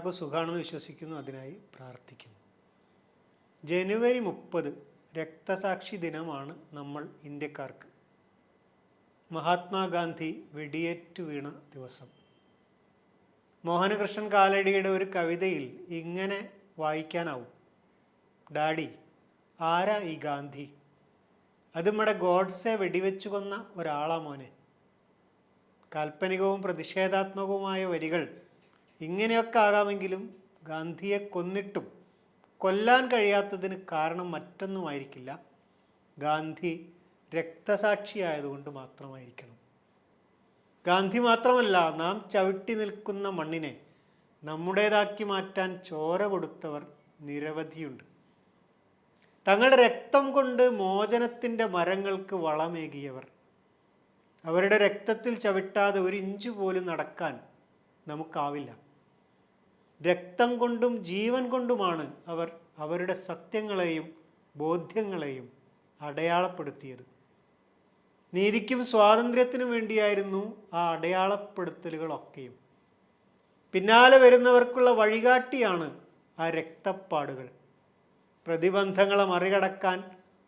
എല്ലാവർക്കും സുഖമാണെന്ന് വിശ്വസിക്കുന്നു. അതിനായി പ്രാർത്ഥിക്കുന്നു. ജനുവരി 30 രക്തസാക്ഷി ദിനമാണ് നമ്മൾ ഇന്ത്യക്കാർക്ക്. മഹാത്മാഗാന്ധി വെടിയേറ്റു വീണ ദിവസം. മോഹനകൃഷ്ണൻ കാലടിയുടെ ഒരു കവിതയിൽ ഇങ്ങനെ വായിക്കാനാവും: ഡാഡി, ആരാ ഈ ഗാന്ധി? അത് നമ്മുടെ ഗോഡ്സെ വെടിവെച്ചു കൊന്ന ഒരാളാ മോനെ. കാൽപ്പനികവും പ്രതിഷേധാത്മകവുമായ വരികൾ ഇങ്ങനെയൊക്കെ ആകാമെങ്കിലും ഗാന്ധിയെ കൊന്നിട്ടും കൊല്ലാൻ കഴിയാത്തതിന് കാരണം മറ്റൊന്നുമായിരിക്കില്ല, ഗാന്ധി രക്തസാക്ഷിയായതുകൊണ്ട് മാത്രമായിരിക്കണം. ഗാന്ധി മാത്രമല്ല, നാം ചവിട്ടി നിൽക്കുന്ന മണ്ണിനെ നമ്മുടേതാക്കി മാറ്റാൻ ചോര കൊടുത്തവർ നിരവധിയുണ്ട്. തങ്ങളുടെ രക്തം കൊണ്ട് മോചനത്തിൻ്റെ മരങ്ങൾക്ക് വളമേകിയവർ. അവരുടെ രക്തത്തിൽ ചവിട്ടാതെ ഒരു ഇഞ്ച് പോലും നടക്കാൻ നമുക്കാവില്ല. രക്തം കൊണ്ടും ജീവൻ കൊണ്ടുമാണ് അവർ അവരുടെ സത്യങ്ങളെയും ബോധ്യങ്ങളെയും അടയാളപ്പെടുത്തിയത്. നീതിക്കും സ്വാതന്ത്ര്യത്തിനും വേണ്ടിയായിരുന്നു ആ അടയാളപ്പെടുത്തലുകളൊക്കെയും. പിന്നാലെ വരുന്നവർക്കുള്ള വഴികാട്ടിയാണ് ആ രക്തപ്പാടുകൾ. പ്രതിബന്ധങ്ങളെ മറികടക്കാൻ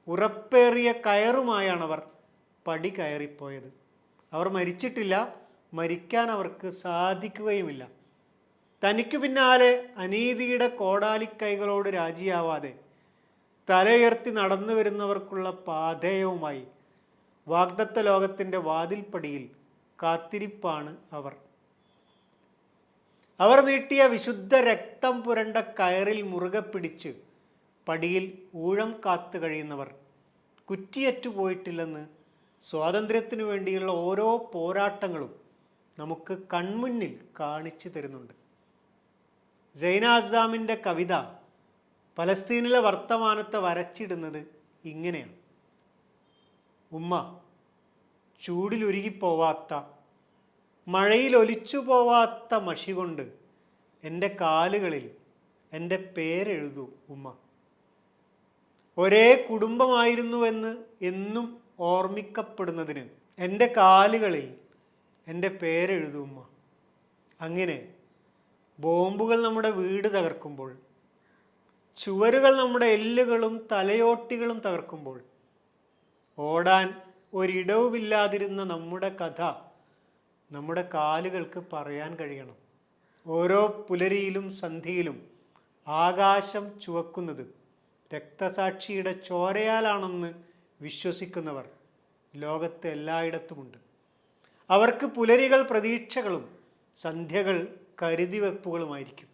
ഉറപ്പേറിയ കയറുമായാണവർ പടി കയറിപ്പോയത്. അവർ മരിച്ചിട്ടില്ല, മരിക്കാൻ അവർക്ക് സാധിക്കുകയുമില്ല. തനിക്കു പിന്നാലെ അനീതിയുടെ കോടാലിക്കൈകളോട് രാജിയാവാതെ തലയുയർത്തി നടന്നു വരുന്നവർക്കുള്ള പാഥേയവുമായി വാഗ്ദത്ത ലോകത്തിൻ്റെ വാതിൽപ്പടിയിൽ കാത്തിരിപ്പാണ് അവർ. അവർ നീട്ടിയ വിശുദ്ധ രക്തം പുരണ്ട കയറിൽ മുറുകെ പിടിച്ച് പടിയിൽ ഊഴം കാത്തു കഴിയുന്നവർ കുറ്റിയറ്റുപോയിട്ടില്ലെന്ന് സ്വാതന്ത്ര്യത്തിനു വേണ്ടിയുള്ള ഓരോ പോരാട്ടങ്ങളും നമുക്ക് കൺമുന്നിൽ കാണിച്ചു തരുന്നുണ്ട്. സൈന അസാമിൻ്റെ കവിത പലസ്തീനിലെ വർത്തമാനത്തെ വരച്ചിടുന്നത് ഇങ്ങനെയാണ്: ഉമ്മ, ചൂടിലുരുകിപ്പോവാത്ത, മഴയിൽ ഒലിച്ചു പോവാത്ത മഷി കൊണ്ട് എൻ്റെ കാലുകളിൽ എൻ്റെ പേരെഴുതൂ ഉമ്മ. ഒരേ കുടുംബമായിരുന്നുവെന്ന് എന്നും ഓർമ്മിക്കപ്പെടുന്നതിന് എൻ്റെ കാലുകളിൽ എൻ്റെ പേരെഴുതൂ ഉമ്മ. അങ്ങനെ ബോംബുകൾ നമ്മുടെ വീട് തകർക്കുമ്പോൾ, ചുവരുകൾ നമ്മുടെ എല്ലുകളും തലയോട്ടികളും തകർക്കുമ്പോൾ, ഓടാൻ ഒരിടവുമില്ലാതിരുന്ന നമ്മുടെ കഥ നമ്മുടെ കാലുകൾക്ക് പറയാൻ കഴിയണം. ഓരോ പുലരിയിലും സന്ധ്യയിലും ആകാശം ചുവക്കുന്നത് രക്തസാക്ഷിയുടെ ചോരയാലാണെന്ന് വിശ്വസിക്കുന്നവർ ലോകത്ത് എല്ലായിടത്തുമുണ്ട്. അവർക്ക് പുലരികൾ പ്രതീക്ഷകളും സന്ധ്യകൾ കരുതിവെപ്പുകളുമായിരിക്കും.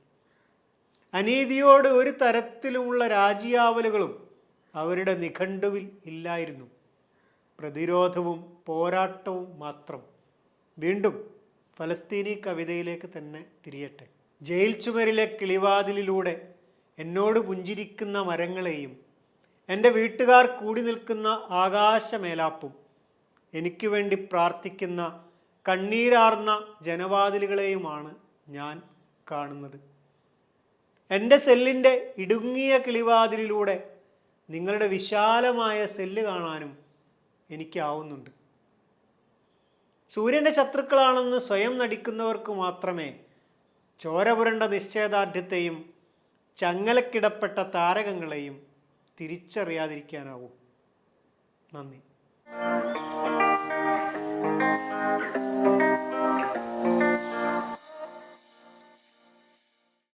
അനീതിയോട് ഒരു തരത്തിലുമുള്ള രാജിയാവലുകളും അവരുടെ നിഘണ്ടുവിൽ ഇല്ലായിരുന്നു. പ്രതിരോധവും പോരാട്ടവും മാത്രം. വീണ്ടും ഫലസ്തീനി കവിതയിലേക്ക് തന്നെ തിരിയട്ടെ. ജയിൽ ചുമരിലെ കിളിവാതിലിലൂടെ എന്നോട് പുഞ്ചിരിക്കുന്ന മരങ്ങളെയും എൻ്റെ വീട്ടുകാർ കൂടി നിൽക്കുന്ന ആകാശമേലാപ്പും എനിക്ക് വേണ്ടി പ്രാർത്ഥിക്കുന്ന കണ്ണീരാർന്ന ജനവാതിലുകളെയുമാണ് ഞാൻ കാണുന്നത്. എൻ്റെ സെല്ലിൻ്റെ ഇടുങ്ങിയ കിളിവാതിലിലൂടെ നിങ്ങളുടെ വിശാലമായ സെല്ല് കാണാനും എനിക്കാവുന്നുണ്ട്. സൂര്യൻ്റെ ശത്രുക്കളാണെന്ന് സ്വയം നടിക്കുന്നവർക്ക് മാത്രമേ ചോര പുരണ്ട നിശ്ചയദാർഢ്യത്തെയും ചങ്ങലക്കിടപ്പെട്ട താരകങ്ങളെയും തിരിച്ചറിയാതിരിക്കാനാവൂ. നന്ദി.